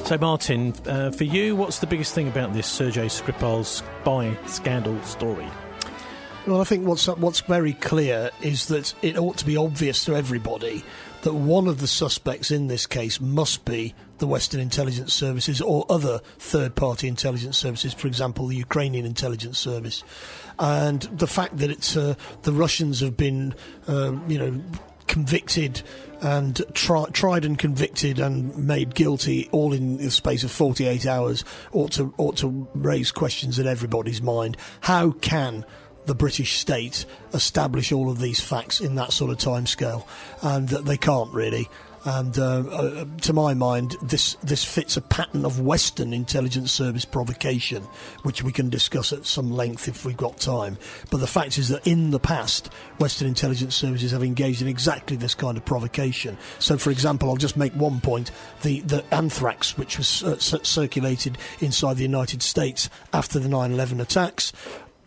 So, Martin, for you, what's the biggest thing about this Sergei Skripal spy scandal story? Well, I think what's very clear is that it ought to be obvious to everybody that one of the suspects in this case must be the Western intelligence services or other third-party intelligence services, for example, the Ukrainian intelligence service. And the fact that it's the Russians have been, convicted and tried and convicted and made guilty all in the space of 48 hours ought to raise questions in everybody's mind. How can the British state establish all of these facts in that sort of timescale? And they can't really. And to my mind, this fits a pattern of Western intelligence service provocation, which we can discuss at some length if we've got time. But the fact is that in the past, Western intelligence services have engaged in exactly this kind of provocation. So, for example, I'll just make one point. The Anthrax, which was circulated inside the United States after the 9/11 attacks,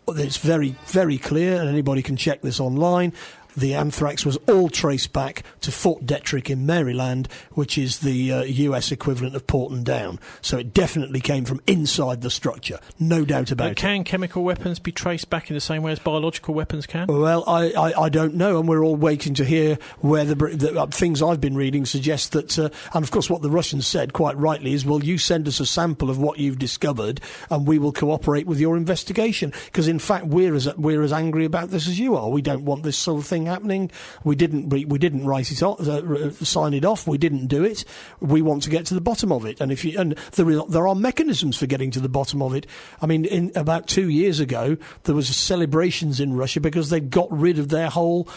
it's very, very clear, and anybody can check this online. The anthrax was all traced back to Fort Detrick in Maryland, which is the US equivalent of Porton Down. So it definitely came from inside the structure, no doubt about it. Can chemical weapons be traced back in the same way as biological weapons can? Well, I don't know, and we're all waiting to hear where the things I've been reading suggest that, and of course what the Russians said quite rightly is, well, you send us a sample of what you've discovered and we will cooperate with your investigation, because in fact we're as angry about this as you are. We don't want this sort of thing happening. We didn't write it off, sign it off. We didn't do it. We want to get to the bottom of it. And there are mechanisms for getting to the bottom of it. I mean, about 2 years ago, there was celebrations in Russia because they got rid of their whole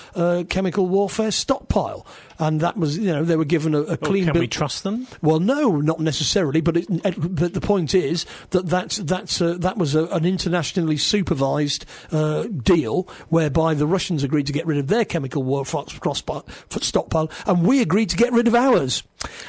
chemical warfare stockpile. And that was, they were given a clean bill. Can we trust them? Well, no, not necessarily. But the point is that was an internationally supervised deal whereby the Russians agreed to get rid of their chemical warfare stockpile, and we agreed to get rid of ours.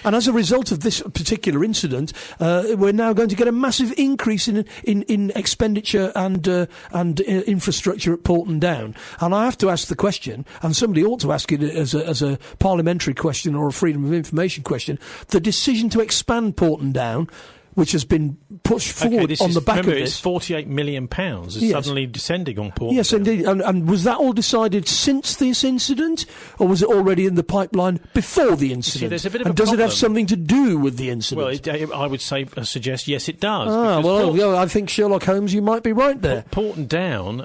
And as a result of this particular incident, we're now going to get a massive increase in expenditure and infrastructure at Porton Down. And I have to ask the question, and somebody ought to ask it as a parliamentary question or a freedom of information question: the decision to expand Porton Down, which has been pushed forward on the back of this. It's £48 million is suddenly descending on Porton. Yes, indeed. And was that all decided since this incident, or was it already in the pipeline before the incident? See, there's a bit of and does it have something to do with the incident? Well, I would suggest yes, it does. I think Sherlock Holmes, you might be right there. Porton Down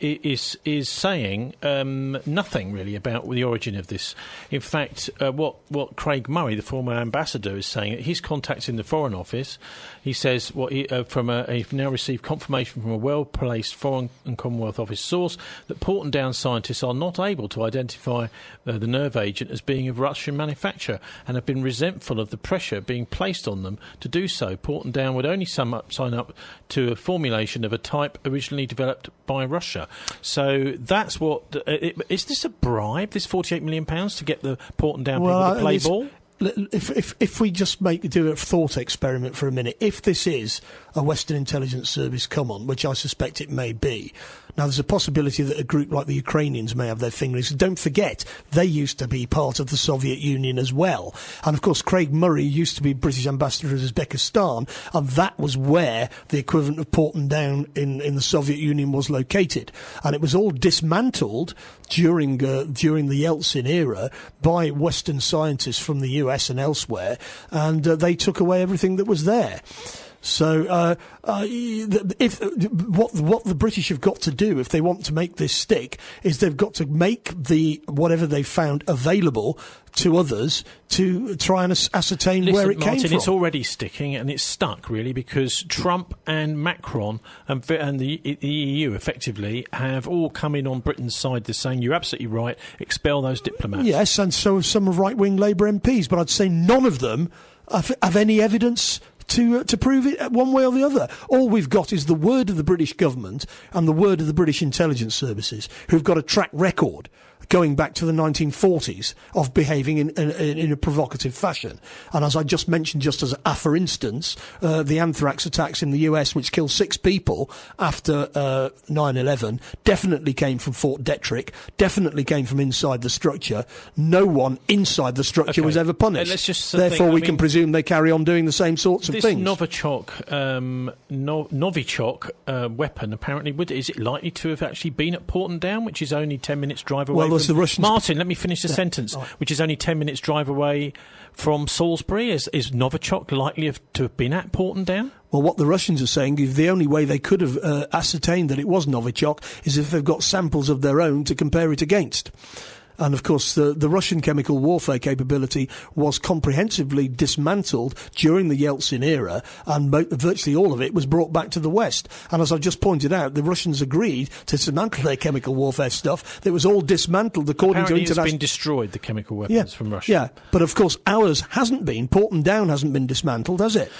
is saying nothing really about the origin of this. In fact, what Craig Murray, the former ambassador, is saying, he's contacting the Foreign Office. He says he's now received confirmation from a well-placed Foreign and Commonwealth Office source that Porton Down scientists are not able to identify the nerve agent as being of Russian manufacture and have been resentful of the pressure being placed on them to do so. Porton Down would only sign up to a formulation of a type originally developed by Russia. So that's what... is this a bribe, this £48 million, to get the Porton Down people to play ball? If we just do a thought experiment for a minute, if this is a Western intelligence service come on, which I suspect it may be, now there's a possibility that a group like the Ukrainians may have their fingers. Don't forget, they used to be part of the Soviet Union as well. And of course, Craig Murray used to be British ambassador to Uzbekistan, and that was where the equivalent of Porton Down in the Soviet Union was located. And it was all dismantled during the Yeltsin era by Western scientists from the US and elsewhere, and they took away everything that was there. So if what the British have got to do if they want to make this stick is they've got to make whatever they found available to others to try and ascertain where it came from. It's already sticking, and it's stuck, really, because Trump and Macron and the EU, effectively, have all come in on Britain's side. They're saying, you're absolutely right, expel those diplomats. Yes, and so have some right-wing Labour MPs, but I'd say none of them have any evidence to prove it one way or the other. All we've got is the word of the British government and the word of the British intelligence services, who've got a track record going back to the 1940s of behaving in a provocative fashion. And as I just mentioned, just as for instance, the Anthrax attacks in the US, which killed 6 people after 9/11, definitely came from Fort Detrick, definitely came from inside the structure. No one inside the structure was ever punished. Therefore, we can presume they carry on doing the same sorts of things. This Novichok weapon, apparently, is it likely to have actually been at Porton Down, which is only 10 minutes drive away from... the Russians... Martin, let me finish the sentence. Right. Which is only 10 minutes drive away from Salisbury. Is Novichok likely to have been at Porton Down? Well, what the Russians are saying is the only way they could have ascertained that it was Novichok is if they've got samples of their own to compare it against. And, of course, the Russian chemical warfare capability was comprehensively dismantled during the Yeltsin era, and virtually all of it was brought back to the West. And as I've just pointed out, the Russians agreed to dismantle their chemical warfare stuff. That was all dismantled according to international... Apparently it's been destroyed, the chemical weapons from Russia. Yeah, but, of course, ours hasn't been. Porton Down hasn't been dismantled, has it?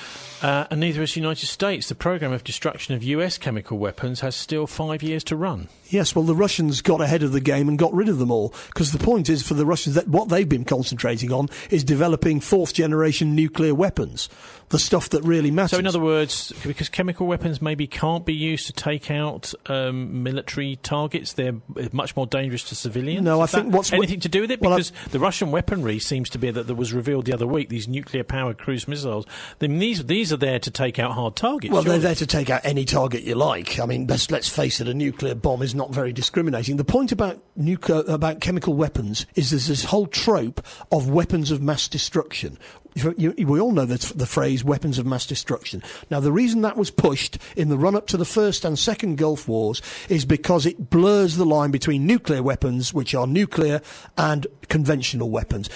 And neither has the United States. The programme of destruction of US chemical weapons has still 5 years to run. Yes, well, the Russians got ahead of the game and got rid of them all. Because the point is, for the Russians, that what they've been concentrating on is developing fourth-generation nuclear weapons. The stuff that really matters. So, in other words, because chemical weapons maybe can't be used to take out military targets, they're much more dangerous to civilians? No, I think what's... anything to do with it? Because the Russian weaponry seems to be that was revealed the other week, these nuclear-powered cruise missiles. Then these are there to take out hard targets. Well, they're there to take out any target you like. I mean, let's face it, a nuclear bomb is not very discriminating. The point about chemical weapons is there's this whole trope of weapons of mass destruction. We all know the phrase weapons of mass destruction. Now, the reason that was pushed in the run-up to the First and Second Gulf Wars is because it blurs the line between nuclear weapons, which are nuclear, and conventional weapons.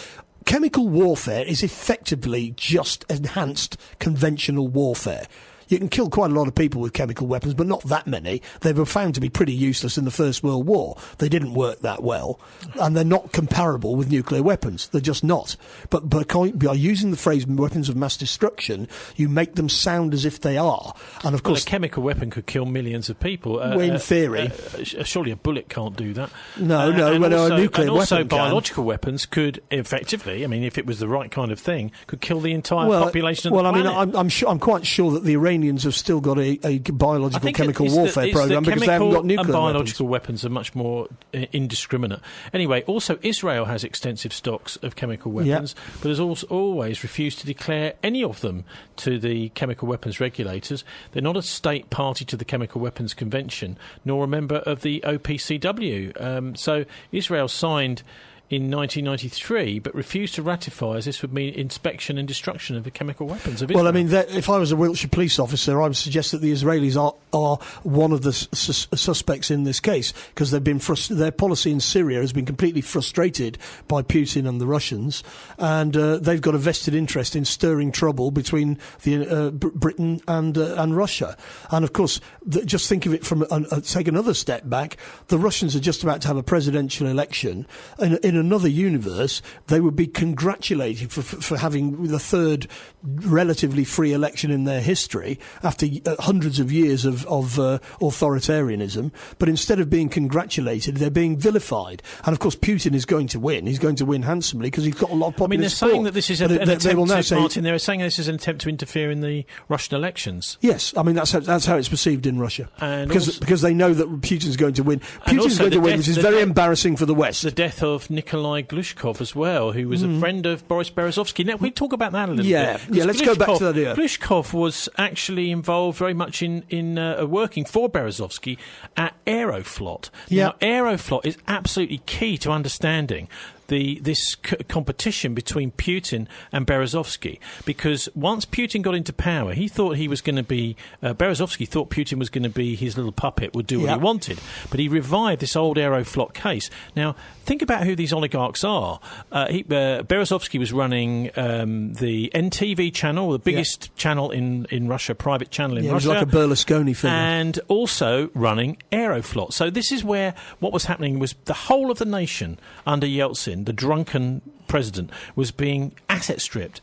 Chemical warfare is effectively just enhanced conventional warfare. You can kill quite a lot of people with chemical weapons, but not that many. They were found to be pretty useless in the First World War. They didn't work that well, and they're not comparable with nuclear weapons. They're just not. But by using the phrase weapons of mass destruction, you make them sound as if they are. And of course, a chemical weapon could kill millions of people. In theory. Surely a bullet can't do that. No, a nuclear weapon also biological weapons could effectively, I mean, if it was the right kind of thing, could kill the entire population of the planet. I mean, I'm quite sure that the Iranians have still got a biological chemical warfare program because they haven't got nuclear and biological weapons are much more indiscriminate. Anyway, also Israel has extensive stocks of chemical weapons, but has also always refused to declare any of them to the chemical weapons regulators. They're not a state party to the Chemical Weapons Convention, nor a member of the OPCW. So Israel signed in 1993, but refused to ratify, as this would mean inspection and destruction of the chemical weapons of Israel. Well, I mean, if I was a Wiltshire police officer, I would suggest that the Israelis are one of the suspects in this case, because their policy in Syria has been completely frustrated by Putin and the Russians, and they've got a vested interest in stirring trouble between Britain and Russia. And of course, just think of it from take another step back. The Russians are just about to have a presidential election. In another universe, they would be congratulated for having the third relatively free election in their history after hundreds of years of authoritarianism. But instead of being congratulated, they're being vilified. And of course, Putin is going to win. He's going to win handsomely because he's got a lot of popular support. They're saying that this is they're saying this is an attempt to interfere in the Russian elections. Yes, I mean that's how it's perceived in Russia, because they know that Putin's going to win. Putin's going to win, which is very embarrassing for the West. The death of Nikolai Glushkov as well, who was a friend of Boris Berezovsky. Now, we talk about that a little bit. Yeah, let's go back to that. Yeah. Glushkov was actually involved very much in working for Berezovsky at Aeroflot. Yeah. Now, Aeroflot is absolutely key to understanding this competition between Putin and Berezovsky, because once Putin got into power, he thought he was going to be Berezovsky thought Putin was going to be his little puppet, would do what he wanted, but he revived this old Aeroflot case. Now, think about who these oligarchs are. Berezovsky was running the NTV channel, the biggest channel in Russia, private channel in Russia. It was like a Berlusconi figure. And also running Aeroflot. So this is where what was happening was the whole of the nation under Yeltsin, the drunken president, was being asset stripped.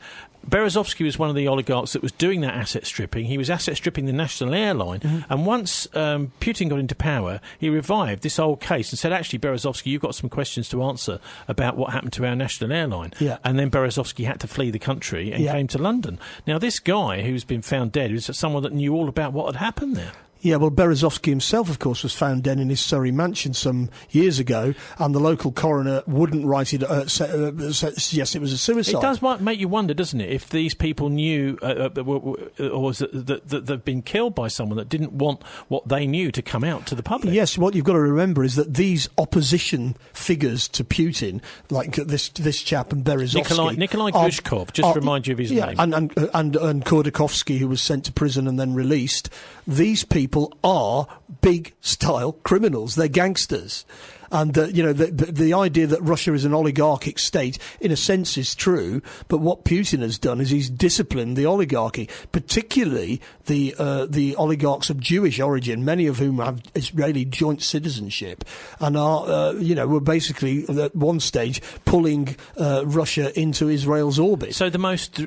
Berezovsky was one of the oligarchs that was doing that asset stripping. He was asset stripping the national airline, and once Putin got into power, he revived this old case and said, actually, Berezovsky, you've got some questions to answer about what happened to our national airline. Yeah. And then Berezovsky had to flee the country and came to London. Now, this guy who's been found dead is someone that knew all about what had happened there. Yeah, well, Berezovsky himself, of course, was found dead in his Surrey mansion some years ago, and the local coroner wouldn't write it, yes, it was a suicide. It does make you wonder, doesn't it, if these people knew or that they've been killed by someone that didn't want what they knew to come out to the public. Yes, what you've got to remember is that these opposition figures to Putin, like this chap and Berezovsky... Nikolai Glushkov, just to remind you of his name. And Khodorkovsky, who was sent to prison and then released. These people are big-style criminals. They're gangsters. And, the idea that Russia is an oligarchic state, in a sense, is true. But what Putin has done is he's disciplined the oligarchy, particularly the oligarchs of Jewish origin, many of whom have Israeli joint citizenship and are, were basically at one stage pulling Russia into Israel's orbit. So the most,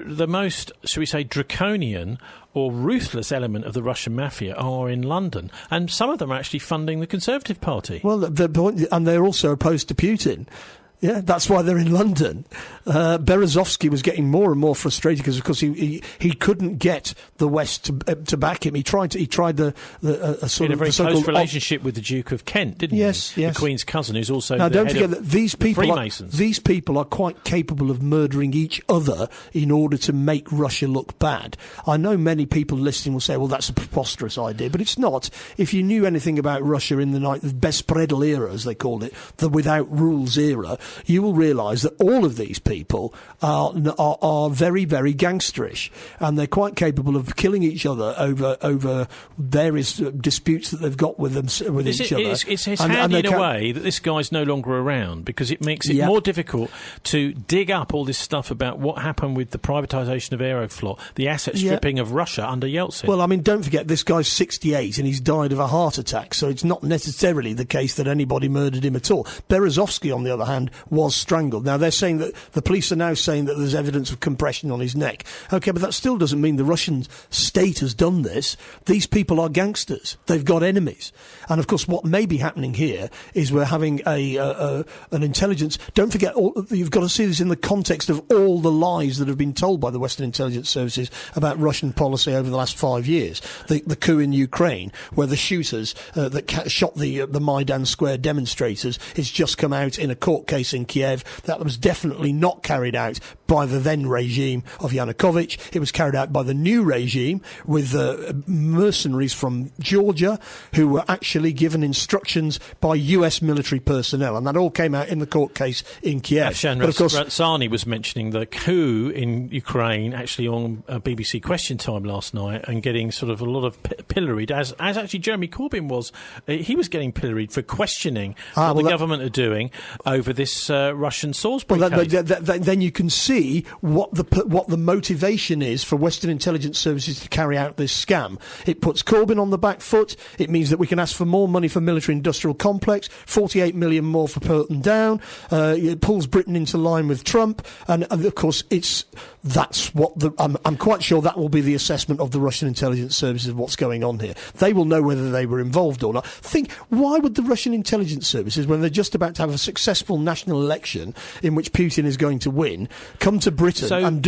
shall we say, draconian or ruthless element of the Russian mafia are in London, and some of them are actually funding the Conservative Party. Well, and they're also opposed to Putin. Yeah, that's why they're in London. Berezovsky was getting more and more frustrated because he couldn't get the West to back him. He tried the sort in of a very close relationship with the Duke of Kent, didn't he? Yes. The Queen's cousin, who's also now. The Don't head forget of that these people are quite capable of murdering each other in order to make Russia look bad. I know many people listening will say, "Well, that's a preposterous idea," but it's not. If you knew anything about Russia in the Bespredel era, as they called it, the without rules era, you will realise that all of these people are very, very gangsterish, and they're quite capable of killing each other over various disputes that they've got with each other. It's handy in a way that this guy's no longer around, because it makes it more difficult to dig up all this stuff about what happened with the privatisation of Aeroflot, the asset stripping of Russia under Yeltsin. Well, I mean, don't forget, this guy's 68 and he's died of a heart attack, so it's not necessarily the case that anybody murdered him at all. Berezovsky, on the other hand, was strangled. Now, they're saying that the police are now saying that there's evidence of compression on his neck. OK, but that still doesn't mean the Russian state has done this. These people are gangsters. They've got enemies. And, of course, what may be happening here is we're having an intelligence... Don't forget, you've got to see this in the context of all the lies that have been told by the Western intelligence services about Russian policy over the last 5 years. The coup in Ukraine, where the shooters that shot the Maidan Square demonstrators, it's just come out in a court case in Kiev. That was definitely not carried out by the then regime of Yanukovych. It was carried out by the new regime with mercenaries from Georgia who were actually given instructions by US military personnel, and that all came out in the court case in Kiev. Afshan Ratsani was mentioning the coup in Ukraine actually on BBC Question Time last night, and getting sort of a lot of pilloried, as actually Jeremy Corbyn was. He was getting pilloried for questioning what the government are doing over this Russian Salisbury case. Then you can see what the motivation is for Western intelligence services to carry out this scam. It puts Corbyn on the back foot. It means that we can ask for more money for military-industrial complex, 48 million more for Porton Down. It pulls Britain into line with Trump, and of course I'm quite sure that will be the assessment of the Russian intelligence services of what's going on here. They will know whether they were involved or not. Why would the Russian intelligence services, when they're just about to have a successful national election in which Putin is going to win, come to Britain and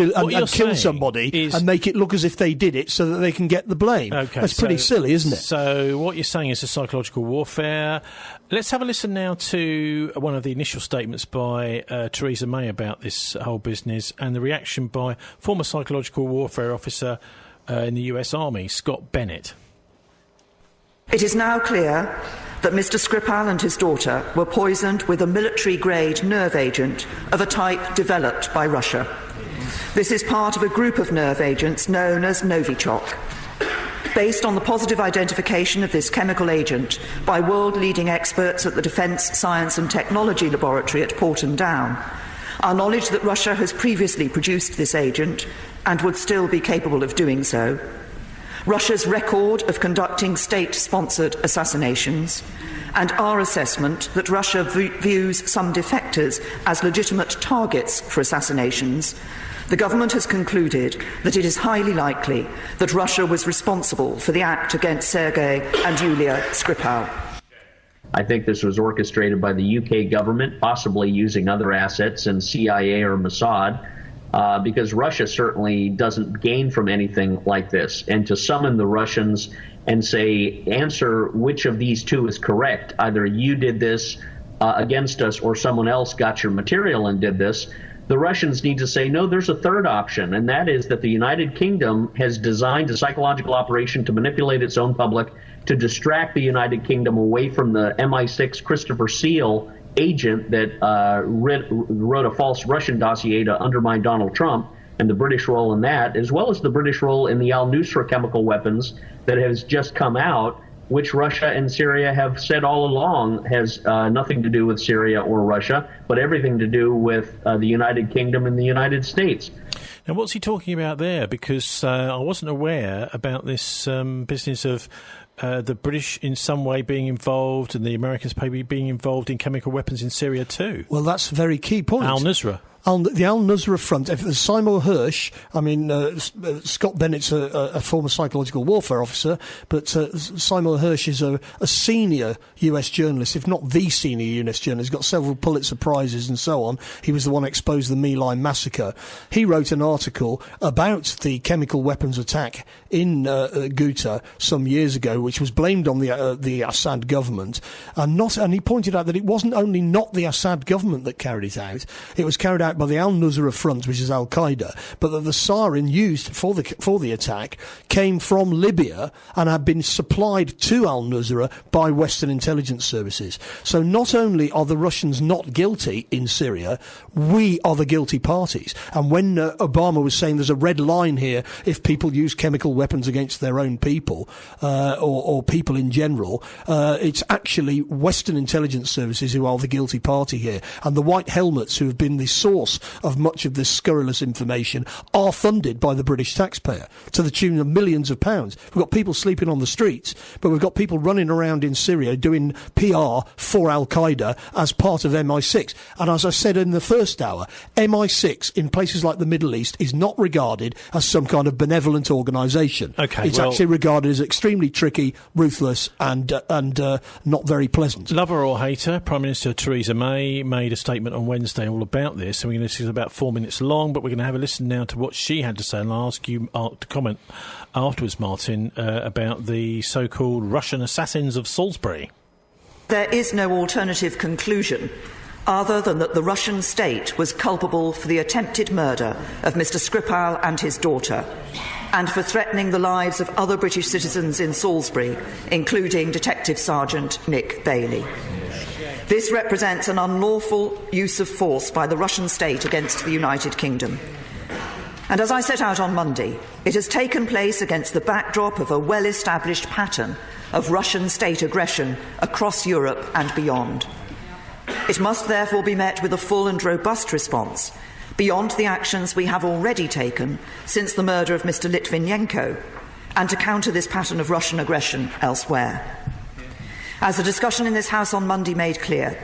kill somebody and make it look as if they did it so that they can get the blame? Okay, that's pretty silly, isn't it? So what you're saying is a psychological warfare. Let's have a listen now to one of the initial statements by Theresa May about this whole business, and the reaction by former psychological warfare officer in the US Army, Scott Bennett. It is now clear that Mr. Skripal and his daughter were poisoned with a military-grade nerve agent of a type developed by Russia. This is part of a group of nerve agents known as Novichok. Based on the positive identification of this chemical agent by world-leading experts at the Defence Science and Technology Laboratory at Porton Down, our knowledge that Russia has previously produced this agent and would still be capable of doing so, Russia's record of conducting state-sponsored assassinations, and our assessment that Russia views some defectors as legitimate targets for assassinations, the government has concluded that it is highly likely that Russia was responsible for the act against Sergei and Yulia Skripal. I think this was orchestrated by the UK government, possibly using other assets in CIA or Mossad, because Russia certainly doesn't gain from anything like this. And to summon the Russians and say, answer which of these two is correct, either you did this against us or someone else got your material and did this, the Russians need to say, no, there's a third option, and that is that the United Kingdom has designed a psychological operation to manipulate its own public to distract the United Kingdom away from the MI6 Christopher Steele agent that wrote a false Russian dossier to undermine Donald Trump, and the British role in that, as well as the British role in the al-Nusra chemical weapons that has just come out, which Russia and Syria have said all along has nothing to do with Syria or Russia, but everything to do with the United Kingdom and the United States. Now, what's he talking about there? Because I wasn't aware about this business of the British in some way being involved and the Americans maybe being involved in chemical weapons in Syria too. Well, that's a very key point. Al-Nusra. The al-Nusra front, Seymour Hersh, Scott Bennett's a former psychological warfare officer, but Seymour Hersh is a senior US journalist, if not the senior US journalist. He's got several Pulitzer Prizes and so on. He was the one who exposed the My Lai massacre. He wrote an article about the chemical weapons attack in Ghouta some years ago, which was blamed on the Assad government, and he pointed out that it wasn't only not the Assad government that carried it out, it was carried out by the al-Nusra Front, which is Al-Qaeda, but that the sarin used for the attack came from Libya and had been supplied to al-Nusra by Western intelligence services. So not only are the Russians not guilty in Syria, we are the guilty parties. And when Obama was saying there's a red line here if people use chemical weapons against their own people, or people in general, it's actually Western intelligence services who are the guilty party here. And the white helmets who have been the source of much of this scurrilous information are funded by the British taxpayer to the tune of millions of pounds. We've got people sleeping on the streets, but we've got people running around in Syria doing PR for Al-Qaeda as part of MI6. And as I said in the first hour, MI6 in places like the Middle East is not regarded as some kind of benevolent organisation. Okay, it's actually regarded as extremely tricky, ruthless and not very pleasant. Lover or hater, Prime Minister Theresa May made a statement on Wednesday all about this. And this is about 4 minutes long, but we're going to have a listen now to what she had to say, and I'll ask you to comment afterwards, Martin, about the so-called Russian assassins of Salisbury. There is no alternative conclusion other than that the Russian state was culpable for the attempted murder of Mr. Skripal and his daughter, and for threatening the lives of other British citizens in Salisbury, including Detective Sergeant Nick Bailey. This represents an unlawful use of force by the Russian state against the United Kingdom. And as I set out on Monday, it has taken place against the backdrop of a well-established pattern of Russian state aggression across Europe and beyond. It must therefore be met with a full and robust response, beyond the actions we have already taken since the murder of Mr. Litvinenko, and to counter this pattern of Russian aggression elsewhere. As the discussion in this House on Monday made clear,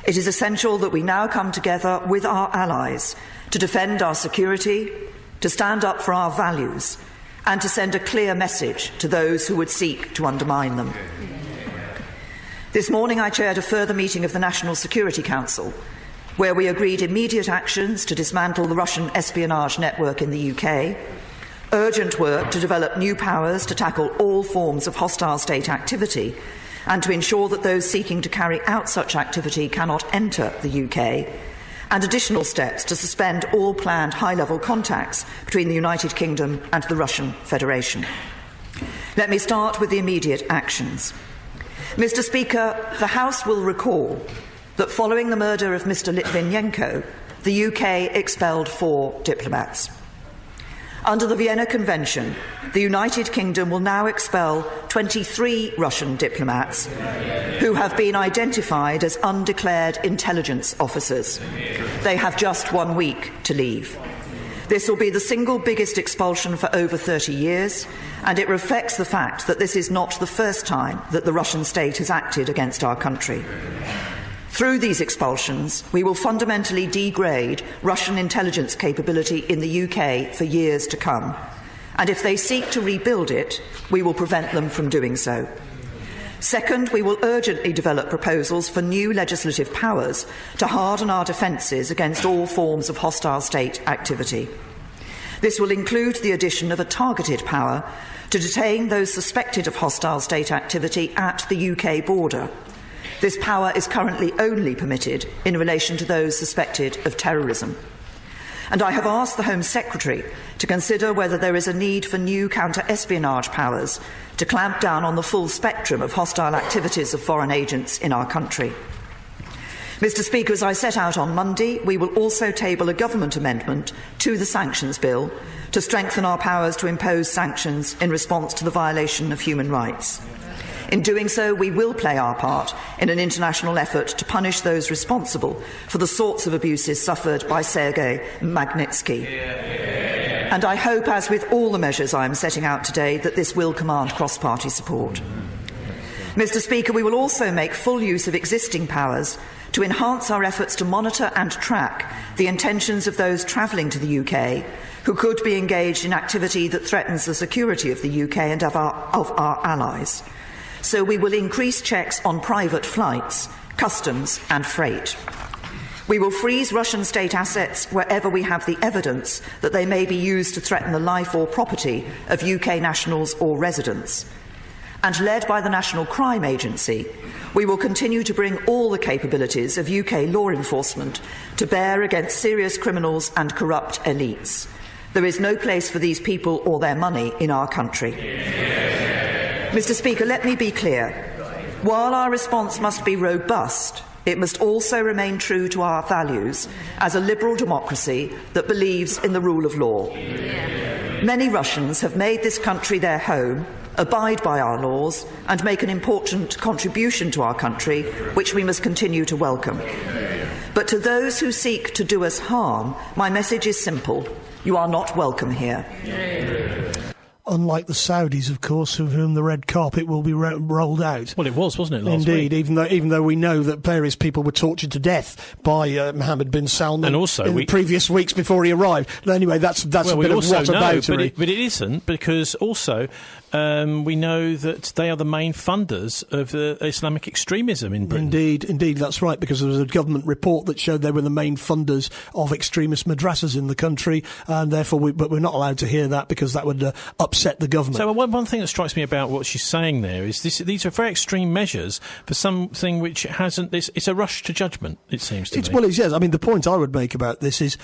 it is essential that we now come together with our allies to defend our security, to stand up for our values, and to send a clear message to those who would seek to undermine them. This morning I chaired a further meeting of the National Security Council, where we agreed immediate actions to dismantle the Russian espionage network in the UK, urgent work to develop new powers to tackle all forms of hostile state activity, and to ensure that those seeking to carry out such activity cannot enter the UK, and additional steps to suspend all planned high-level contacts between the United Kingdom and the Russian Federation. Let me start with the immediate actions. Mr. Speaker, the House will recall that following the murder of Mr. Litvinenko, the UK expelled 4 diplomats. Under the Vienna Convention, the United Kingdom will now expel 23 Russian diplomats who have been identified as undeclared intelligence officers. They have just 1 week to leave. This will be the single biggest expulsion for over 30 years, and it reflects the fact that this is not the first time that the Russian state has acted against our country. Through these expulsions, we will fundamentally degrade Russian intelligence capability in the UK for years to come. And if they seek to rebuild it, we will prevent them from doing so. Second, we will urgently develop proposals for new legislative powers to harden our defences against all forms of hostile state activity. This will include the addition of a targeted power to detain those suspected of hostile state activity at the UK border. This power is currently only permitted in relation to those suspected of terrorism. And I have asked the Home Secretary to consider whether there is a need for new counter-espionage powers to clamp down on the full spectrum of hostile activities of foreign agents in our country. Mr. Speaker, as I set out on Monday, we will also table a government amendment to the sanctions bill to strengthen our powers to impose sanctions in response to the violation of human rights. In doing so, we will play our part in an international effort to punish those responsible for the sorts of abuses suffered by Sergei Magnitsky. And I hope, as with all the measures I am setting out today, that this will command cross-party support. Mr. Speaker, we will also make full use of existing powers to enhance our efforts to monitor and track the intentions of those travelling to the UK who could be engaged in activity that threatens the security of the UK and of our allies. So we will increase checks on private flights, customs and freight. We will freeze Russian state assets wherever we have the evidence that they may be used to threaten the life or property of UK nationals or residents. And led by the National Crime Agency, we will continue to bring all the capabilities of UK law enforcement to bear against serious criminals and corrupt elites. There is no place for these people or their money in our country. Mr. Speaker, let me be clear. While our response must be robust, it must also remain true to our values as a liberal democracy that believes in the rule of law. Many Russians have made this country their home, abide by our laws, and make an important contribution to our country, which we must continue to welcome. But to those who seek to do us harm, my message is simple. You are not welcome here. Unlike the Saudis, of course, of whom the red carpet will be rolled out. Well, it was, wasn't it, last week? Indeed, even though we know that various people were tortured to death by Mohammed bin Salman and also in the previous weeks before he arrived. But anyway, that's a bit of whataboutery. But it isn't, because also we know that they are the main funders of Islamic extremism in Britain. Indeed, that's right, because there was a government report that showed they were the main funders of extremist madrasas in the country, and therefore we're not allowed to hear that because that would upset the government. So one thing that strikes me about what she's saying there is these are very extreme measures for something which hasn't... It's a rush to judgment, it seems to me. Well, yes. I mean, the point I would make about this is,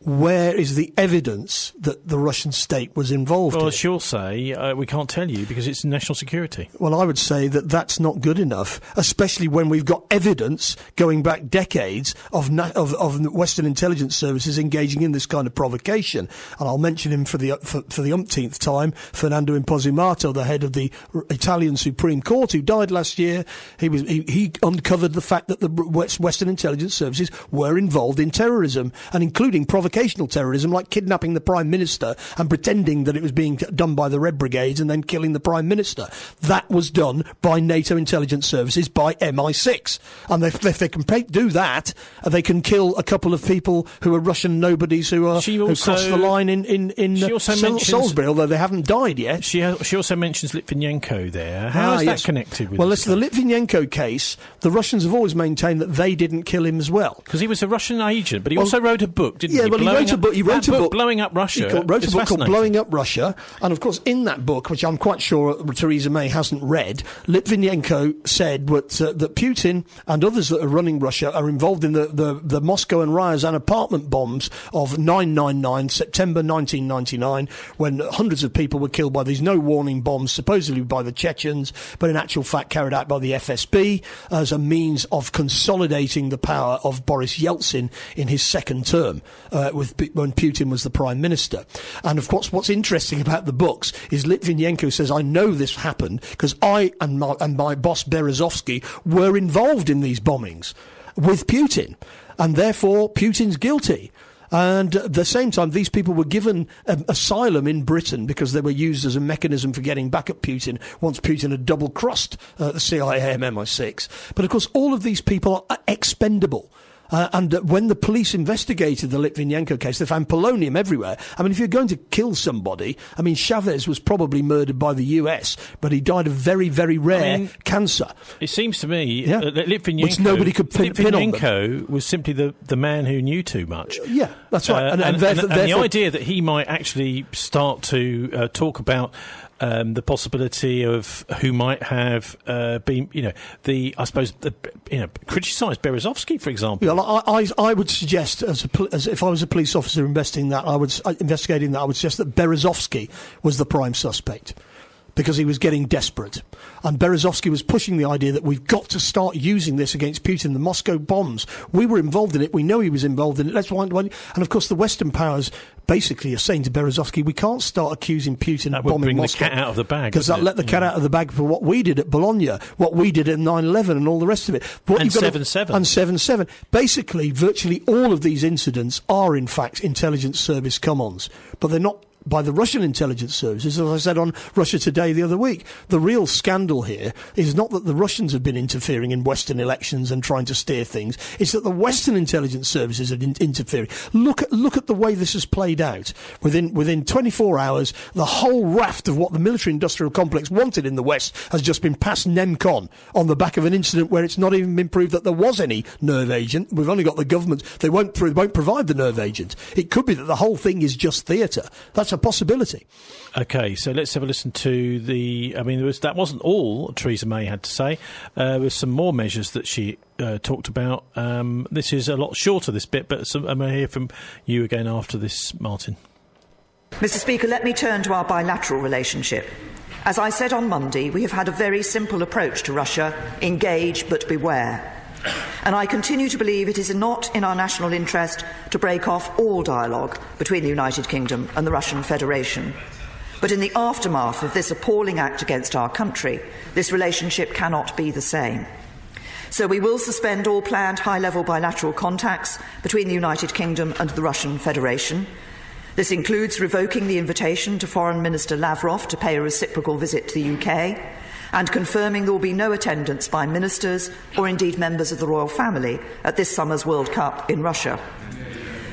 where is the evidence that the Russian state was involved in? Well, she'll say, we can't tell you because it's national security. Well, I would say that that's not good enough, especially when we've got evidence going back decades of Western intelligence services engaging in this kind of provocation. And I'll mention him for the umpteenth time, Fernando Imposimato, the head of the Italian Supreme Court, who died last year. He uncovered the fact that the Western intelligence services were involved in terrorism, and including provocational terrorism, like kidnapping the Prime Minister and pretending that it was being done by the Red Brigades and then killing the Prime Minister. That was done by NATO intelligence services, by MI6. And if they can do that, they can kill a couple of people who are Russian nobodies who crossed the line in Salisbury, although they haven't died yet. She also mentions Litvinenko there. How is that connected with this? Well, the Litvinenko case, the Russians have always maintained that they didn't kill him as well. Because he was a Russian agent, but he also wrote a book, didn't he? Well, he wrote a book, Blowing Up Russia. He wrote a book called Blowing Up Russia. And, of course, in that book, which I'm quite sure Theresa May hasn't read, Litvinenko said that Putin and others that are running Russia are involved in the Moscow and Ryazan apartment bombs of 999, September 1999, when hundreds of people were killed by these no-warning bombs, supposedly by the Chechens, but in actual fact carried out by the FSB as a means of consolidating the power of Boris Yeltsin in his second term. When Putin was the Prime Minister. And of course, what's interesting about the books is Litvinenko says, I know this happened because I and my boss Beresovsky were involved in these bombings with Putin, and therefore Putin's guilty. And at the same time, these people were given asylum in Britain because they were used as a mechanism for getting back at Putin once Putin had double-crossed the CIA and MI6. But, of course, all of these people are expendable. And when the police investigated the Litvinenko case, they found polonium everywhere. I mean, if you're going to kill somebody, I mean, Chavez was probably murdered by the US, but he died of very, very rare cancer. It seems to me that Litvinenko, which nobody could pin on them. Litvinenko was simply the man who knew too much. Yeah, that's right. And the idea that he might actually start to talk about the possibility of who might have been, criticised Beresovsky, for example. Yeah, I would suggest, as if I was a police officer investigating that, I would suggest that Beresovsky was the prime suspect, because he was getting desperate. And Beresovsky was pushing the idea that we've got to start using this against Putin. The Moscow bombs, we were involved in it. We know he was involved in it. And of course, the Western powers basically are saying to Beresovsky, we can't start accusing Putin of bombing Moscow. The cat out of the bag. Because that let the cat out of the bag for what we did at Bologna, what we did at 9/11 and all the rest of it. And 7/7. And 7/7. Basically, virtually all of these incidents are, in fact, intelligence service come-ons. But they're not by the Russian intelligence services, as I said on Russia Today the other week. The real scandal here is not that the Russians have been interfering in Western elections and trying to steer things. It's that the Western intelligence services are interfering. Look at the way this has played out. Within 24 hours, the whole raft of what the military-industrial complex wanted in the West has just been passed NEMCON on the back of an incident where it's not even been proved that there was any nerve agent. We've only got the government. They won't provide the nerve agent. It could be that the whole thing is just theatre. That's a possibility. Okay, so let's have a listen to that wasn't all Theresa May had to say. There were some more measures that she talked about. This is a lot shorter, this bit, but I'm going to hear from you again after this, Martin. Mr. Speaker, let me turn to our bilateral relationship. As I said on Monday, we have had a very simple approach to Russia: engage but beware. And I continue to believe it is not in our national interest to break off all dialogue between the United Kingdom and the Russian Federation. But in the aftermath of this appalling act against our country, this relationship cannot be the same. So we will suspend all planned high-level bilateral contacts between the United Kingdom and the Russian Federation. This includes revoking the invitation to Foreign Minister Lavrov to pay a reciprocal visit to the UK, and confirming there will be no attendance by ministers or indeed members of the royal family at this summer's World Cup in Russia.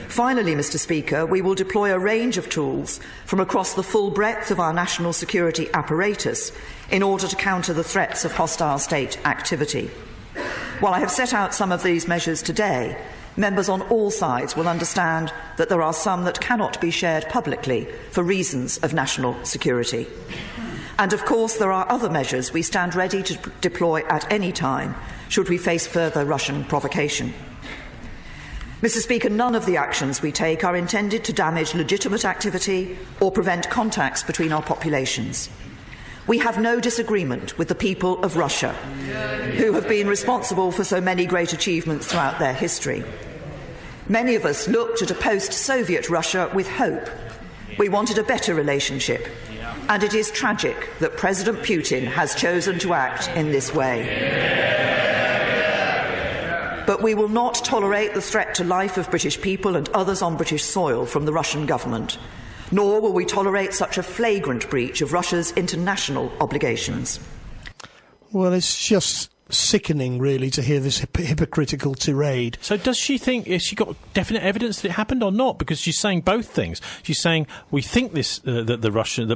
Finally, Mr. Speaker, we will deploy a range of tools from across the full breadth of our national security apparatus in order to counter the threats of hostile state activity. While I have set out some of these measures today, members on all sides will understand that there are some that cannot be shared publicly for reasons of national security. And of course, there are other measures we stand ready to deploy at any time, should we face further Russian provocation. Mr. Speaker, none of the actions we take are intended to damage legitimate activity or prevent contacts between our populations. We have no disagreement with the people of Russia, who have been responsible for so many great achievements throughout their history. Many of us looked at a post-Soviet Russia with hope. We wanted a better relationship. And it is tragic that President Putin has chosen to act in this way. But we will not tolerate the threat to life of British people and others on British soil from the Russian government, nor will we tolerate such a flagrant breach of Russia's international obligations. Well, it's just sickening, really, to hear this hypocritical tirade. So does she think, has she got definite evidence that it happened or not? Because she's saying both things. She's saying, we think this that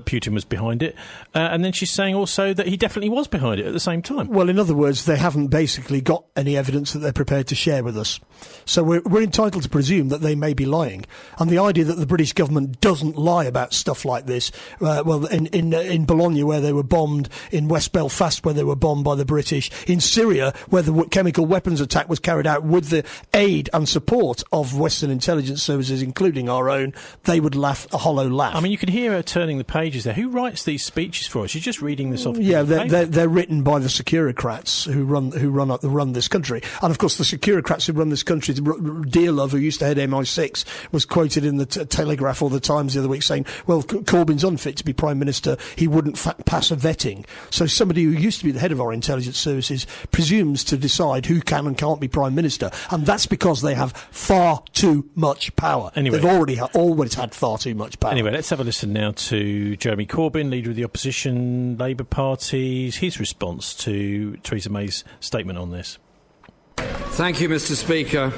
Putin was behind it, and then she's saying also that he definitely was behind it at the same time. Well, in other words, they haven't basically got any evidence that they're prepared to share with us. So we're entitled to presume that they may be lying. And the idea that the British government doesn't lie about stuff like this, in Bologna, where they were bombed, in West Belfast, where they were bombed by the British, in Syria, where the chemical weapons attack was carried out with the aid and support of Western intelligence services, including our own, they would laugh a hollow laugh. I mean, you can hear her turning the pages there. Who writes these speeches for us? She's just reading this off. Yeah, they're written by the Securocrats who run this country, and of course the Securocrats who run this country. Dearlove, who used to head MI6, was quoted in the Telegraph or the Times the other week saying, "Well, Corbyn's unfit to be Prime Minister. He wouldn't pass a vetting." So somebody who used to be the head of our intelligence services presumes to decide who can and can't be Prime Minister, and that's because they have far too much power. Anyway, they've always had far too much power. Anyway, let's have a listen now to Jeremy Corbyn, leader of the opposition Labour Party, his response to Theresa May's statement on this. Thank you, Mr. Speaker.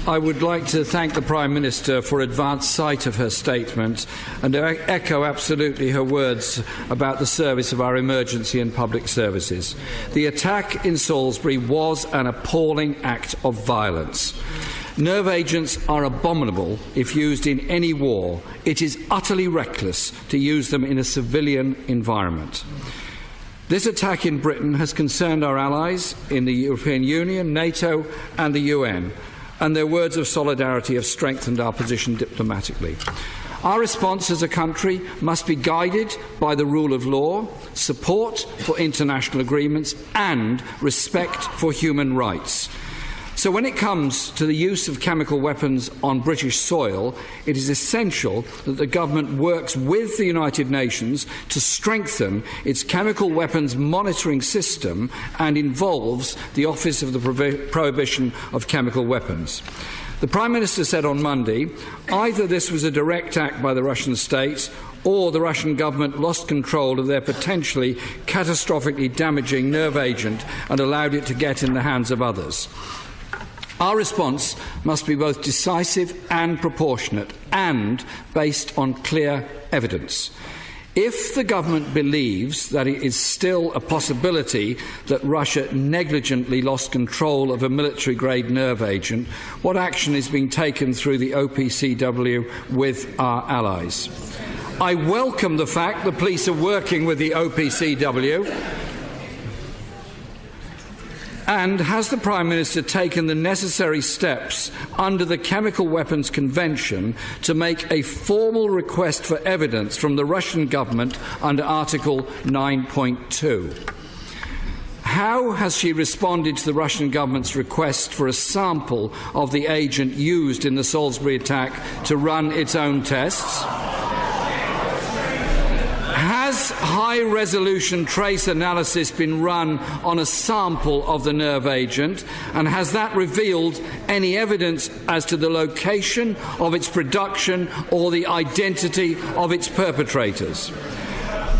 I would like to thank the Prime Minister for advance sight of her statement and echo absolutely her words about the service of our emergency and public services. The attack in Salisbury was an appalling act of violence. Nerve agents are abominable if used in any war. It is utterly reckless to use them in a civilian environment. This attack in Britain has concerned our allies in the European Union, NATO and the UN, and their words of solidarity have strengthened our position diplomatically. Our response as a country must be guided by the rule of law, support for international agreements and respect for human rights. So when it comes to the use of chemical weapons on British soil, it is essential that the government works with the United Nations to strengthen its chemical weapons monitoring system and involves the Office of the Prohibition of Chemical Weapons. The Prime Minister said on Monday, either this was a direct act by the Russian state or the Russian government lost control of their potentially catastrophically damaging nerve agent and allowed it to get in the hands of others. Our response must be both decisive and proportionate and based on clear evidence. If the government believes that it is still a possibility that Russia negligently lost control of a military-grade nerve agent, what action is being taken through the OPCW with our allies? I welcome the fact the police are working with the OPCW. And has the Prime Minister taken the necessary steps under the Chemical Weapons Convention to make a formal request for evidence from the Russian government under Article 9.2? How has she responded to the Russian government's request for a sample of the agent used in the Salisbury attack to run its own tests? Has high-resolution trace analysis been run on a sample of the nerve agent, and has that revealed any evidence as to the location of its production or the identity of its perpetrators?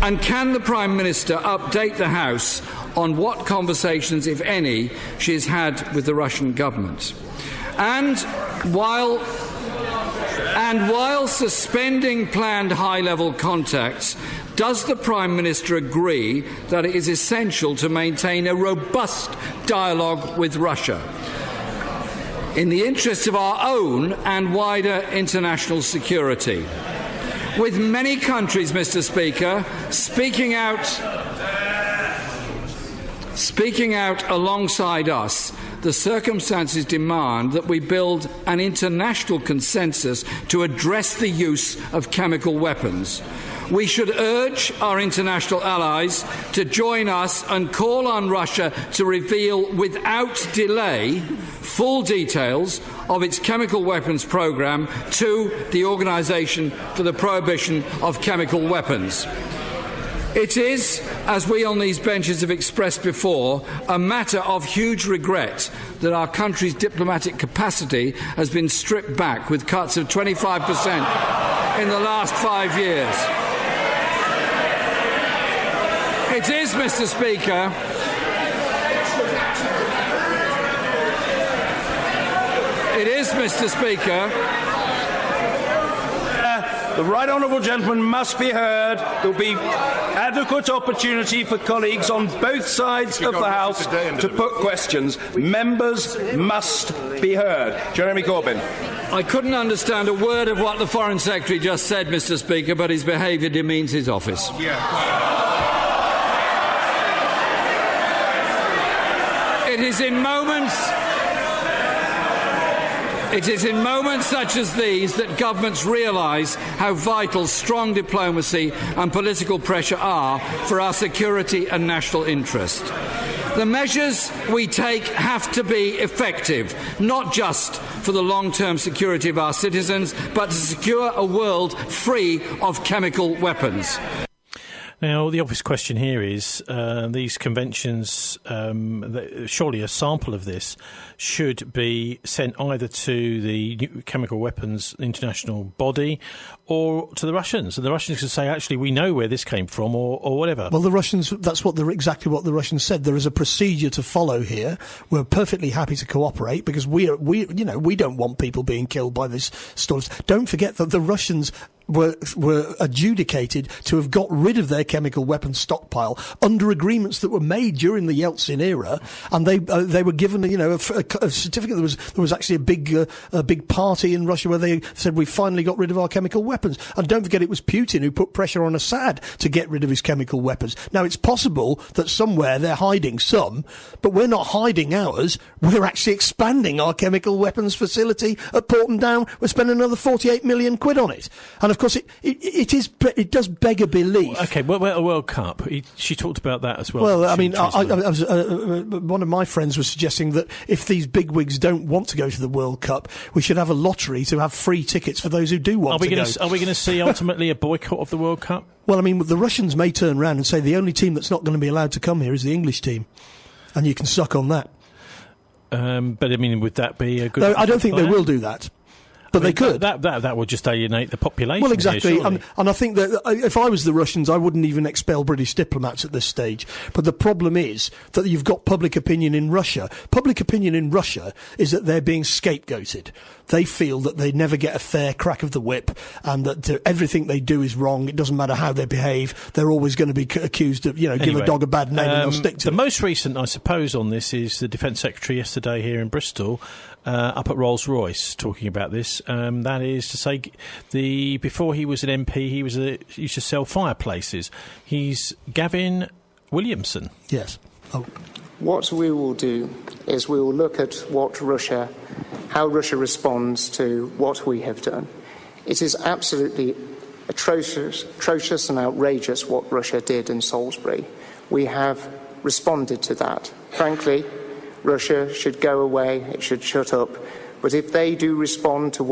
And can the Prime Minister update the House on what conversations, if any, she has had with the Russian government? And while suspending planned high-level contacts, does the Prime Minister agree that it is essential to maintain a robust dialogue with Russia in the interests of our own and wider international security? With many countries, Mr. Speaker, speaking out alongside us, the circumstances demand that we build an international consensus to address the use of chemical weapons. We should urge our international allies to join us and call on Russia to reveal without delay full details of its chemical weapons programme to the Organisation for the Prohibition of Chemical Weapons. It is, as we on these benches have expressed before, a matter of huge regret that our country's diplomatic capacity has been stripped back with cuts of 25% in the last 5 years. It is, Mr. Speaker, the right honourable gentleman must be heard. There will be adequate opportunity for colleagues on both sides of the House to put questions. Members must be heard. Jeremy Corbyn. I couldn't understand a word of what the Foreign Secretary just said, Mr. Speaker, but his behaviour demeans his office. It is in moments such as these that governments realise how vital strong diplomacy and political pressure are for our security and national interest. The measures we take have to be effective, not just for the long-term security of our citizens, but to secure a world free of chemical weapons. Now, the obvious question here is, these conventions, surely a sample of this should be sent either to the Chemical Weapons International Body or to the Russians. And the Russians could say, actually, we know where this came from or whatever. Well, the Russians, that's exactly what the Russians said. There is a procedure to follow here. We're perfectly happy to cooperate because we don't want people being killed by this stuff. Don't forget that the Russians were adjudicated to have got rid of their chemical weapons stockpile under agreements that were made during the Yeltsin era, and they were given a certificate. There was actually a big party in Russia where they said we finally got rid of our chemical weapons. And don't forget, it was Putin who put pressure on Assad to get rid of his chemical weapons. Now, it's possible that somewhere they're hiding some, but we're not hiding ours. We're actually expanding our chemical weapons facility at Porton Down. We're spending another 48 million quid on it, and of course, it does beg a belief. Okay, well, a World Cup. She talked about that as well. Well, I mean, one of my friends was suggesting that if these bigwigs don't want to go to the World Cup, we should have a lottery to have free tickets for those who do want to go. Are we going to see ultimately a boycott of the World Cup? Well, I mean, the Russians may turn around and say the only team that's not going to be allowed to come here is the English team, and you can suck on that. But I mean, would that be a good? No, I don't think they will do that. But they could. That would just alienate the population. Well, exactly. Here, and I think that if I was the Russians, I wouldn't even expel British diplomats at this stage. But the problem is that you've got public opinion in Russia. Public opinion in Russia is that they're being scapegoated. They feel that they never get a fair crack of the whip and that everything they do is wrong. It doesn't matter how they behave. They're always going to be accused of, give a dog a bad name and they'll stick to it. The most recent, I suppose, on this is the Defence Secretary yesterday here in Bristol, up at Rolls Royce, talking about this. That is to say, before he was an MP, he used to sell fireplaces. He's Gavin Williamson. Yes. Oh. What we will do is we will look at how Russia responds to what we have done. It is absolutely atrocious and outrageous what Russia did in Salisbury. We have responded to that. Frankly, Russia should go away, it should shut up. But if they do respond to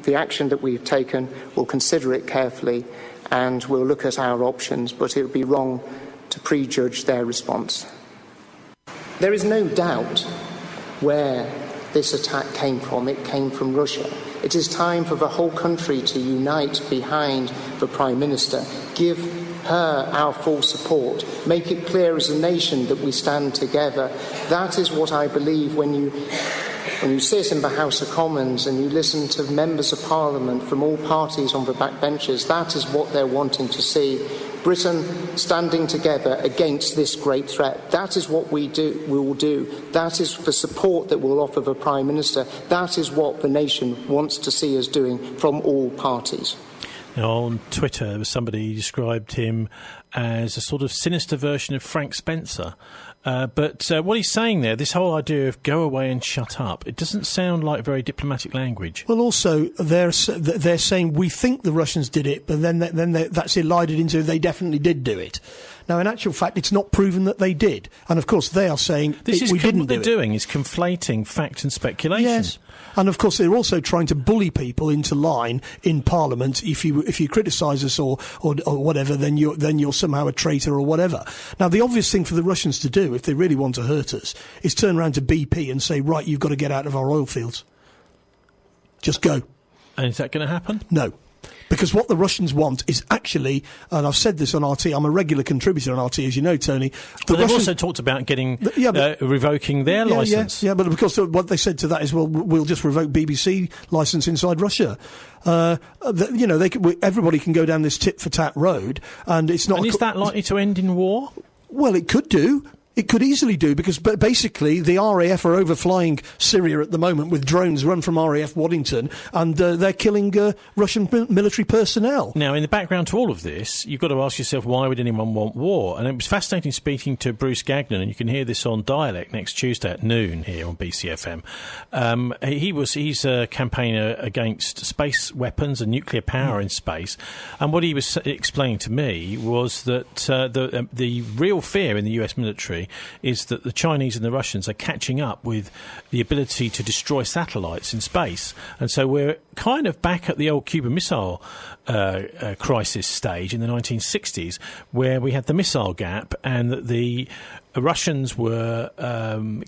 the action that we've taken, we'll consider it carefully and we'll look at our options, but it would be wrong to prejudge their response. There is no doubt where this attack came from. It came from Russia. It is time for the whole country to unite behind the Prime Minister, give her our full support, make it clear as a nation that we stand together. That is what I believe when you sit in the House of Commons and you listen to members of Parliament from all parties on the backbenches. That is what they're wanting to see. Britain standing together against this great threat. That is what we will do. That is the support that we'll offer the Prime Minister. That is what the nation wants to see us doing from all parties. Now, on Twitter, there was somebody who described him as a sort of sinister version of Frank Spencer. But what he's saying there, this whole idea of go away and shut up, it doesn't sound like very diplomatic language. Well, also, they're saying we think the Russians did it, but then that's elided into they definitely did do it. Now, in actual fact, it's not proven that they did. And, of course, they are saying we didn't do it. What they're doing is conflating fact and speculation. Yes. And, of course, they're also trying to bully people into line in Parliament. If you criticise us or whatever, then you're somehow a traitor or whatever. Now, the obvious thing for the Russians to do, if they really want to hurt us, is turn around to BP and say, right, you've got to get out of our oil fields. Just go. And is that going to happen? No. Because what the Russians want is actually, and I've said this on RT, I'm a regular contributor on RT, as you know, Tony. They've also talked about revoking their licence. Yeah, but of course what they said to that is, well, we'll just revoke BBC licence inside Russia. Everybody can go down this tit-for-tat road, and it's not... And is that likely to end in war? Well, it could do. It could easily do, because basically the RAF are overflying Syria at the moment with drones run from RAF Waddington, and they're killing Russian military personnel. Now, in the background to all of this, you've got to ask yourself, why would anyone want war? And it was fascinating speaking to Bruce Gagnon, and you can hear this on Dialect next Tuesday at noon here on BCFM. He's a campaigner against space weapons and nuclear power in space, and what he was explaining to me was that the real fear in the US military say is that the Chinese and the Russians are catching up with the ability to destroy satellites in space. And so we're kind of back at the old Cuban Missile crisis stage in the 1960s, where we had the missile gap and that the Russians were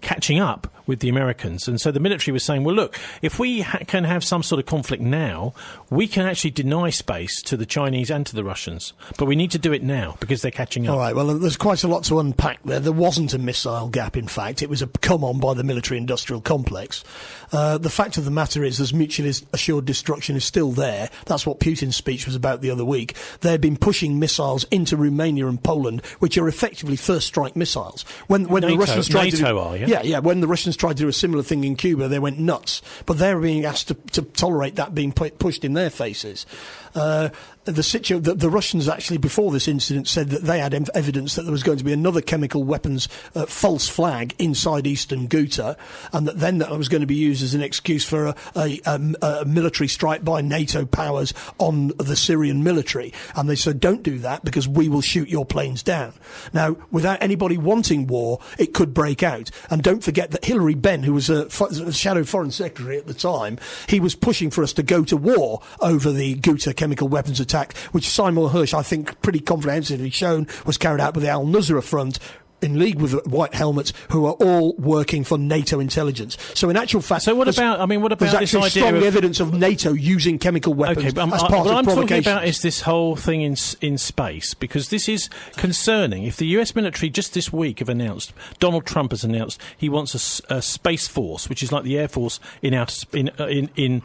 catching up with the Americans. And so the military was saying, well, look, if we can have some sort of conflict now, we can actually deny space to the Chinese and to the Russians. But we need to do it now because they're catching up. All right, well, there's quite a lot to unpack there. There wasn't a missile gap, in fact. It was a come-on by the military-industrial complex. The fact of the matter is there's mutually assured destruction is still there. That's what Putin's speech was about the other week. They've been pushing missiles into Romania and Poland, which are effectively first-strike missiles. When NATO, the Russians tried NATO to do, are, yeah? When the Russians tried to do a similar thing in Cuba, they went nuts. But they're being asked to tolerate that being pushed in their faces. The Russians actually, before this incident, said that they had evidence that there was going to be another chemical weapons false flag inside eastern Ghouta, and that was going to be used as an excuse for a military strike by NATO powers on the Syrian military. And they said, don't do that because we will shoot your planes down. Now, without anybody wanting war, it could break out. And don't forget that Hilary Benn, who was a shadow foreign secretary at the time, he was pushing for us to go to war over the Ghouta chemical weapons attack, which Seymour Hersh, I think, pretty comprehensively shown was carried out by the Al-Nusra Front in league with White Helmets, who are all working for NATO intelligence. So in actual fact, what about there's this actually idea strong of evidence of NATO using chemical weapons as part of provocation. What I'm talking about is this whole thing in space, because this is concerning. If the US military just this week have announced, Donald Trump has announced he wants a space force, which is like the Air Force in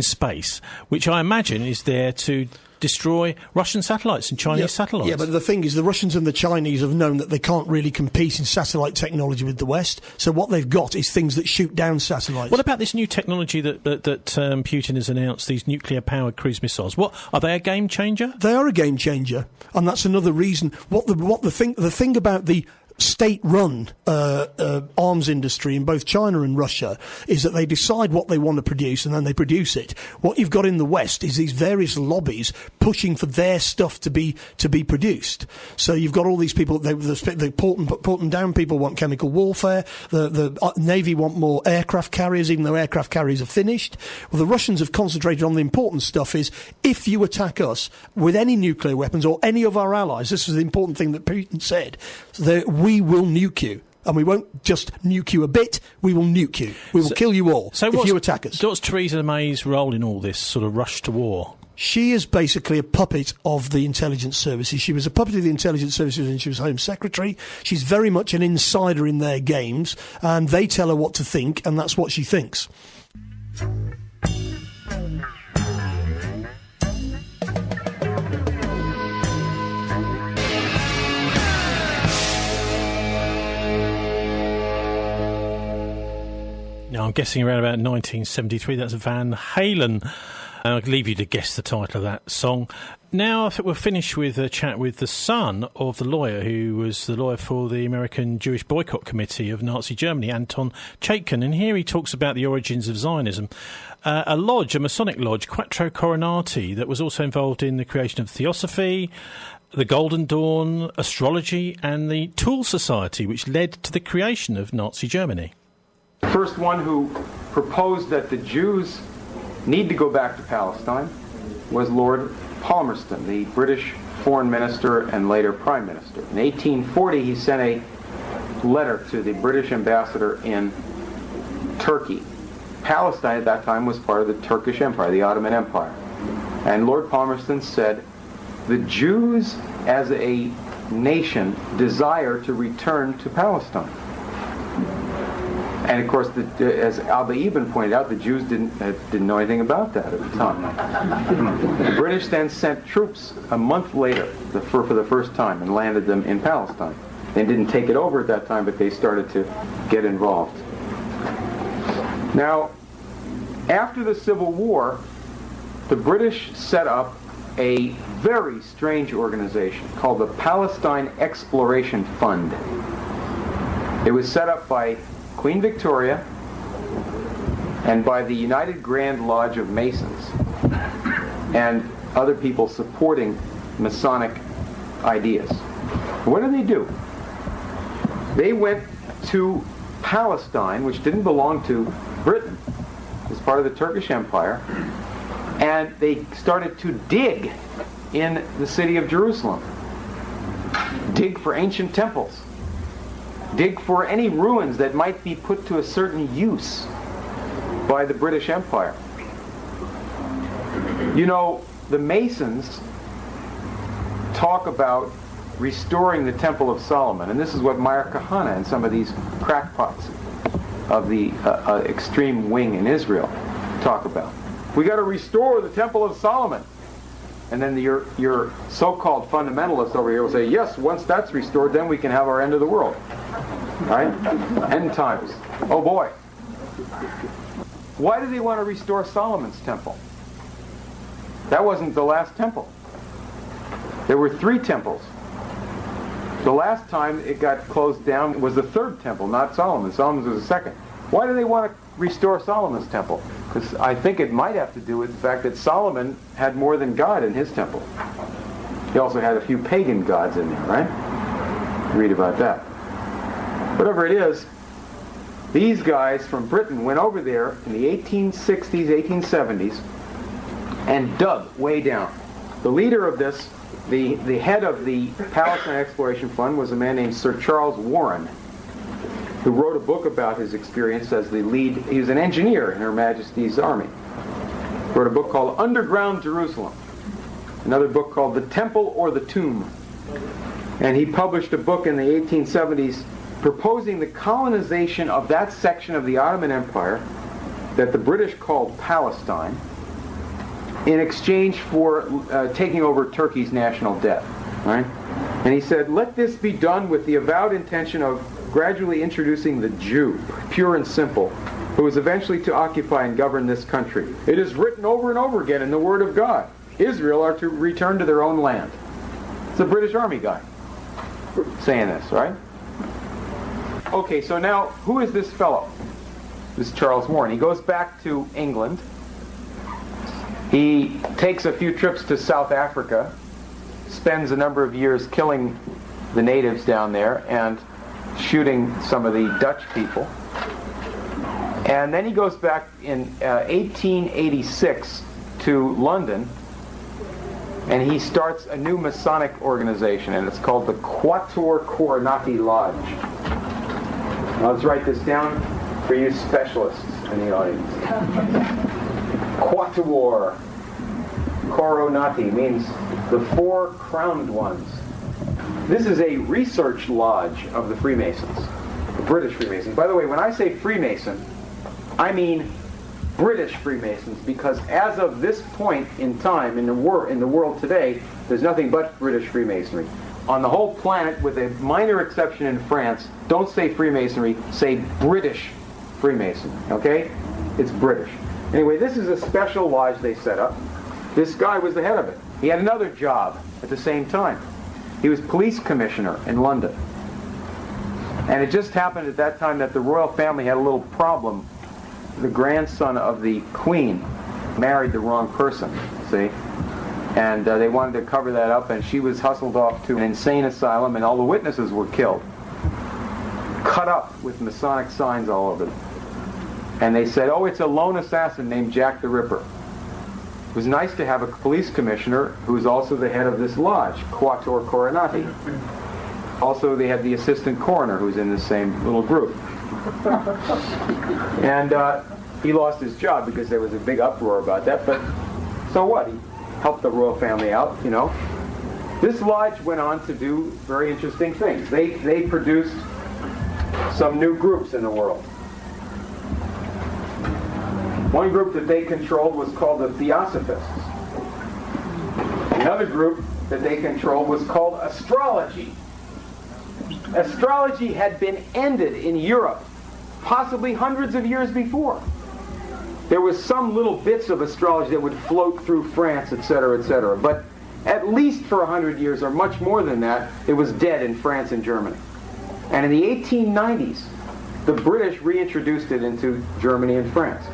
space, which I imagine is there to destroy Russian satellites and Chinese satellites. Yeah, but the thing is, the Russians and the Chinese have known that they can't really compete in satellite technology with the West. So what they've got is things that shoot down satellites. What about this new technology that Putin has announced, these nuclear-powered cruise missiles? What are they, a game changer? They are a game changer, and that's another reason. The thing about the state-run arms industry in both China and Russia is that they decide what they want to produce and then they produce it. What you've got in the West is these various lobbies pushing for their stuff to be produced. So you've got all these people. The Porton Down people want chemical warfare. The Navy want more aircraft carriers, even though aircraft carriers are finished. Well, the Russians have concentrated on the important stuff. Is if you attack us with any nuclear weapons or any of our allies, this is the important thing that Putin said. We will nuke you. And we won't just nuke you a bit, we will nuke you. We will kill you all if you attack us. What's Theresa May's role in all this sort of rush to war? She is basically a puppet of the intelligence services. She was a puppet of the intelligence services when she was Home Secretary. She's very much an insider in their games, and they tell her what to think, and that's what she thinks. Now, I'm guessing around about 1973, that's Van Halen. I'll leave you to guess the title of that song. Now, I think we'll finish with a chat with the son of the lawyer who was the lawyer for the American Jewish Boycott Committee of Nazi Germany, Anton Chaikin. And here he talks about the origins of Zionism. A Masonic lodge, Quattro Coronati, that was also involved in the creation of Theosophy, the Golden Dawn, astrology, and the Tool Society, which led to the creation of Nazi Germany. The first one who proposed that the Jews need to go back to Palestine was Lord Palmerston, the British foreign minister and later prime minister. In 1840, he sent a letter to the British ambassador in Turkey. Palestine at that time was part of the Turkish Empire, the Ottoman Empire. And Lord Palmerston said, the Jews as a nation desire to return to Palestine. And of course, as Alba Ibn pointed out, the Jews didn't know anything about that at the time. The British then sent troops a month later for the first time and landed them in Palestine. They didn't take it over at that time, but they started to get involved. Now, after the Civil War, the British set up a very strange organization called the Palestine Exploration Fund. It was set up by Queen Victoria and by the United Grand Lodge of Masons and other people supporting Masonic ideas. What do? They went to Palestine, which didn't belong to Britain. It was part of the Turkish Empire. And they started to dig in the city of Jerusalem. Dig for ancient temples. Dig for any ruins that might be put to a certain use by the British Empire. You know, the Masons talk about restoring the Temple of Solomon, and this is what Meir Kahane and some of these crackpots of the extreme wing in Israel talk about. We got to restore the Temple of Solomon. And then your so-called fundamentalists over here will say, yes, once that's restored, then we can have our end of the world. Right? End times. Oh boy. Why do they want to restore Solomon's temple? That wasn't the last temple. There were 3 temples. The last time it got closed down was the 3rd temple, not Solomon's. Solomon's was the 2nd. Why do they want to restore Solomon's temple? Because I think it might have to do with the fact that Solomon had more than God in his temple. He also had a few pagan gods in there, right? Read about that. Whatever it is, these guys from Britain went over there in the 1860s, 1870s, and dug way down. The leader of this, the head of the Palestine Exploration Fund, was a man named Sir Charles Warren, who wrote a book about his experience as the lead. He was an engineer in Her Majesty's Army. Wrote a book called Underground Jerusalem. Another book called The Temple or the Tomb. And he published a book in the 1870s proposing the colonization of that section of the Ottoman Empire that the British called Palestine in exchange for taking over Turkey's national debt. Right? And he said, let this be done with the avowed intention of gradually introducing the Jew, pure and simple, who is eventually to occupy and govern this country. It is written over and over again in the Word of God. Israel are to return to their own land. It's a British Army guy saying this, right? Okay, so now, who is this fellow? This is Charles Warren. He goes back to England. He takes a few trips to South Africa, spends a number of years killing the natives down there and shooting some of the Dutch people. And then he goes back in 1886 to London, and he starts a new Masonic organization, and it's called the Quatuor Coronati Lodge. Now let's write this down for you specialists in the audience. Quatuor Coronati means the 4 crowned ones. This is a research lodge of the Freemasons, the British Freemasons. By the way, when I say Freemason, I mean British Freemasons, because as of this point in time in the world today, there's nothing but British Freemasonry. On the whole planet, with a minor exception in France, don't say Freemasonry, say British Freemasonry, okay? It's British. Anyway, this is a special lodge they set up. This guy was the head of it. He had another job at the same time. He was police commissioner in London. And it just happened at that time that the royal family had a little problem. The grandson of the Queen married the wrong person, see? And they wanted to cover that up, and she was hustled off to an insane asylum, and all the witnesses were killed. Cut up with Masonic signs all over them. And they said, oh, it's a lone assassin named Jack the Ripper. It was nice to have a police commissioner who was also the head of this lodge, Quatuor Coronati. Also, they had the assistant coroner who was in the same little group. And he lost his job because there was a big uproar about that, but so what? He helped the royal family out, you know. This lodge went on to do very interesting things. They produced some new groups in the world. One group that they controlled was called the Theosophists. Another group that they controlled was called astrology. Astrology had been ended in Europe, possibly hundreds of years before. There was some little bits of astrology that would float through France, etc., etc. But at least for 100 years, or much more than that, it was dead in France and Germany. And in the 1890s, the British reintroduced it into Germany and France.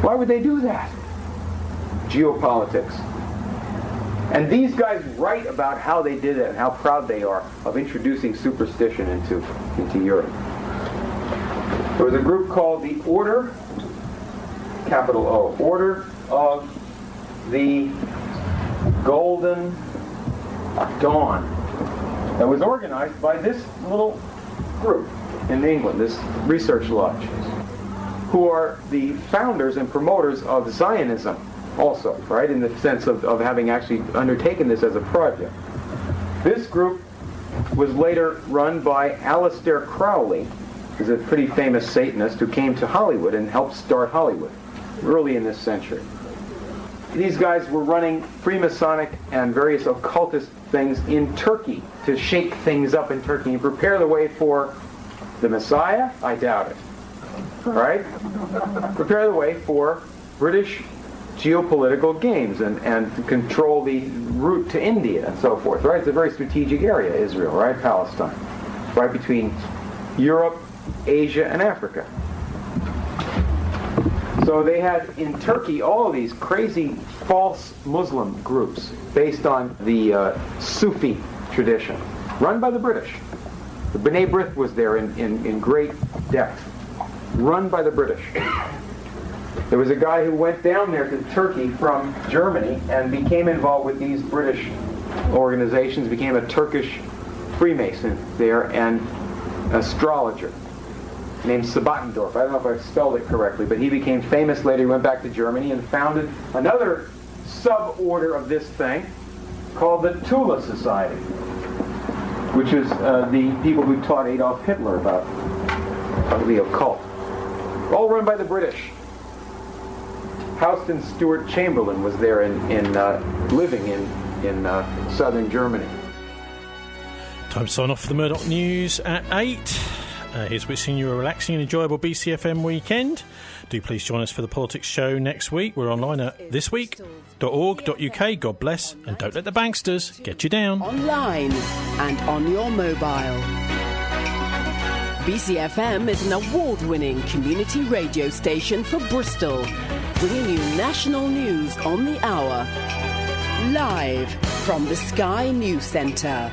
Why would they do that? Geopolitics. And these guys write about how they did it and how proud they are of introducing superstition into Europe. There was a group called the Order, capital O, Order of the Golden Dawn, that was organized by this little group in England, this research lodge, who are the founders and promoters of Zionism also, right, in the sense of having actually undertaken this as a project. This group was later run by Aleister Crowley, who's a pretty famous Satanist who came to Hollywood and helped start Hollywood early in this century. These guys were running Freemasonic and various occultist things in Turkey to shake things up in Turkey and prepare the way for the Messiah? I doubt it. All right? Prepare the way for British geopolitical games and control the route to India and so forth, right? It's a very strategic area, Israel, right? Palestine. Right between Europe, Asia, and Africa. So they had in Turkey all of these crazy false Muslim groups based on the Sufi tradition, run by the British. The B'nai B'rith was there in great depth, run by the British. There was a guy who went down there to Turkey from Germany and became involved with these British organizations, became a Turkish Freemason there and astrologer named Sabatendorf. I don't know if I spelled it correctly, but he became famous later. He went back to Germany and founded another sub-order of this thing called the Tula Society, which is the people who taught Adolf Hitler about the occult. All run by the British. Houston Stewart Chamberlain was there living in southern Germany. Time to sign off for the Murdoch News at 8. Here's wishing you a relaxing and enjoyable BCFM weekend. Do please join us for the Politics Show next week. We're online at thisweek.org.uk. God bless, and don't let the banksters get you down. Online and on your mobile. BCFM is an award-winning community radio station for Bristol, bringing you national news on the hour. Live from the Sky News Centre.